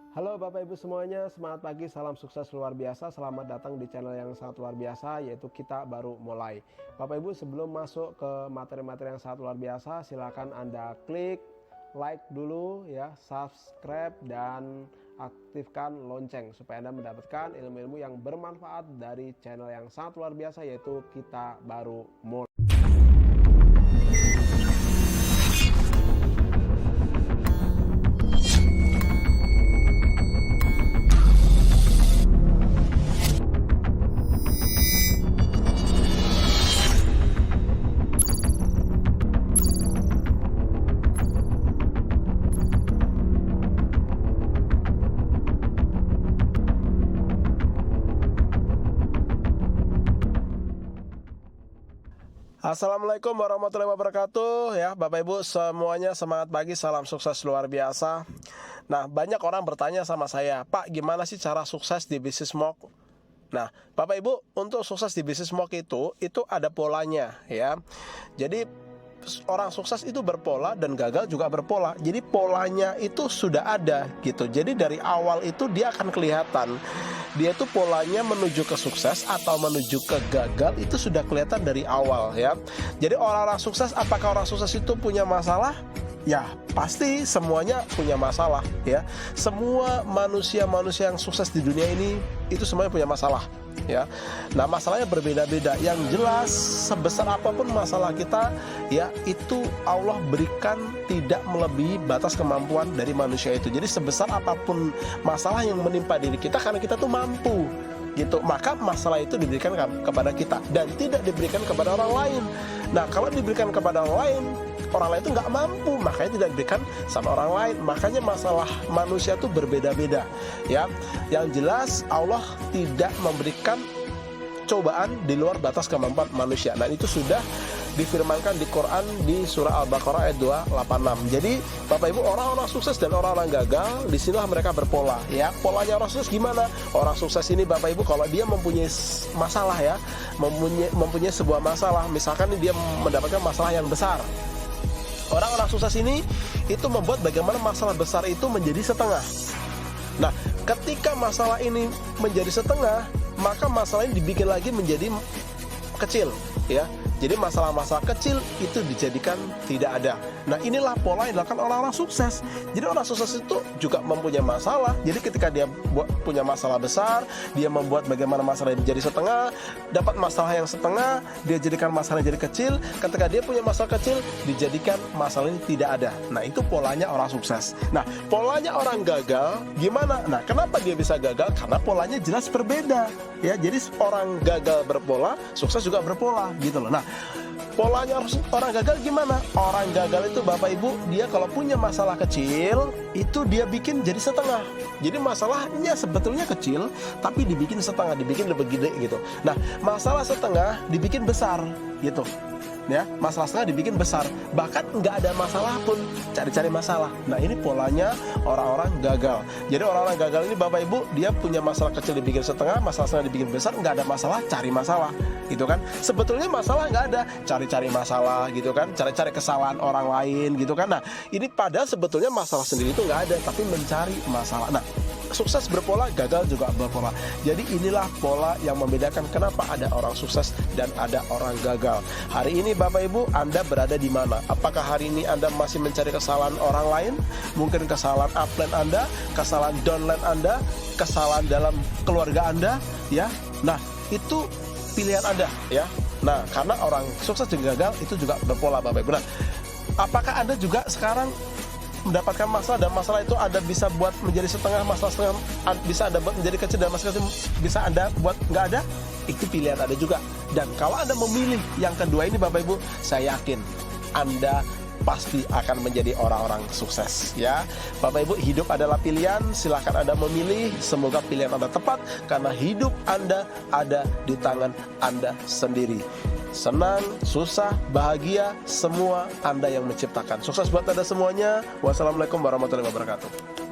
Halo Bapak Ibu semuanya, semangat pagi, salam sukses luar biasa. Selamat datang di channel yang sangat luar biasa, yaitu Kita Baru Mulai. Bapak Ibu, sebelum masuk ke materi-materi yang sangat luar biasa, silakan Anda klik like dulu ya, subscribe dan aktifkan lonceng supaya Anda mendapatkan ilmu-ilmu yang bermanfaat dari channel yang sangat luar biasa, yaitu Kita Baru Mulai. Assalamualaikum warahmatullahi wabarakatuh ya Bapak Ibu semuanya, semangat pagi, salam sukses luar biasa. Nah, banyak orang bertanya sama saya, Pak, gimana sih cara sukses di bisnis smoke? Nah, Bapak Ibu, untuk sukses di bisnis smoke itu ada polanya ya. Jadi orang sukses itu berpola dan gagal juga berpola. Jadi polanya itu sudah ada gitu. Jadi dari awal itu dia akan kelihatan. Dia itu polanya menuju ke sukses atau menuju ke gagal itu sudah kelihatan dari awal ya. Jadi orang-orang sukses, apakah orang sukses itu punya masalah? Ya, pasti semuanya punya masalah ya. Semua manusia-manusia yang sukses di dunia ini itu semuanya punya masalah ya. Nah, masalahnya berbeda-beda. Yang jelas sebesar apapun masalah kita ya, itu Allah berikan tidak melebihi batas kemampuan dari manusia itu. Jadi sebesar apapun masalah yang menimpa diri kita, karena kita tuh mampu gitu, maka masalah itu diberikan kepada kita dan tidak diberikan kepada orang lain. Nah, kalau diberikan kepada orang lain itu nggak mampu, makanya tidak diberikan sama orang lain. Makanya masalah manusia itu berbeda-beda ya. Yang jelas Allah tidak memberikan cobaan di luar batas kemampuan manusia. Nah, itu sudah difirmankan di Quran di surah Al-Baqarah ayat 286. Jadi Bapak Ibu, orang-orang sukses dan orang-orang gagal disinilah mereka berpola ya. Polanya orang sukses gimana? Orang sukses ini Bapak Ibu, kalau dia mempunyai masalah ya, mempunyai sebuah masalah, misalkan dia mendapatkan masalah yang besar, orang-orang sukses ini itu membuat bagaimana masalah besar itu menjadi setengah. Nah, ketika masalah ini menjadi setengah, maka masalah ini dibikin lagi menjadi kecil ya. Jadi masalah-masalah kecil itu dijadikan tidak ada. Nah, inilah pola yang dilakukan orang-orang sukses. Jadi orang sukses itu juga mempunyai masalah. Jadi ketika dia punya masalah besar, dia membuat bagaimana masalah menjadi setengah. Dapat masalah yang setengah, dia jadikan masalah jadi kecil. Ketika dia punya masalah kecil, dijadikan masalah ini tidak ada. Nah, itu polanya orang sukses. Nah, polanya orang gagal gimana? Nah, kenapa dia bisa gagal? Karena polanya jelas berbeda ya. Jadi orang gagal berpola, sukses juga berpola gitu loh. Nah, polanya orang gagal gimana? Orang gagal itu Bapak Ibu, dia kalau punya masalah kecil, itu dia bikin jadi setengah. Jadi masalahnya sebetulnya kecil, tapi dibikin setengah, dibikin lebih gede gitu. Nah, masalah setengah dibikin besar gitu ya. Masalah setengah dibikin besar, bahkan nggak ada masalah pun cari-cari masalah. Nah, ini polanya orang-orang gagal. Jadi orang-orang gagal ini Bapak Ibu, dia punya masalah kecil dibikin setengah, masalah setengah dibikin besar, nggak ada masalah, cari masalah gitu kan. Sebetulnya masalah nggak ada, cari-cari masalah gitu kan, cari-cari kesalahan orang lain gitu kan. Nah, ini padahal sebetulnya masalah sendiri itu nggak ada, tapi mencari masalah. Nah, sukses berpola, gagal juga berpola. Jadi inilah pola yang membedakan kenapa ada orang sukses dan ada orang gagal. Hari ini Bapak Ibu, Anda berada di mana? Apakah hari ini Anda masih mencari kesalahan orang lain? Mungkin kesalahan upline Anda, kesalahan downline Anda, kesalahan dalam keluarga Anda ya. Nah, itu pilihan Anda ya. Nah, karena orang sukses dan gagal itu juga berpola Bapak Ibu. Nah, apakah Anda juga sekarang mendapatkan masalah dan masalah itu Anda bisa buat menjadi setengah, masalah setengah bisa Anda buat menjadi kecil, dan masalah itu bisa Anda buat nggak ada? Itu pilihan Anda juga. Dan kalau Anda memilih yang kedua ini Bapak Ibu, saya yakin Anda pasti akan menjadi orang-orang sukses ya. Bapak Ibu, hidup adalah pilihan, silahkan Anda memilih. Semoga pilihan Anda tepat, karena hidup Anda ada di tangan Anda sendiri. Senang, susah, bahagia, semua Anda yang menciptakan. Sukses buat Anda semuanya. Wassalamualaikum warahmatullahi wabarakatuh.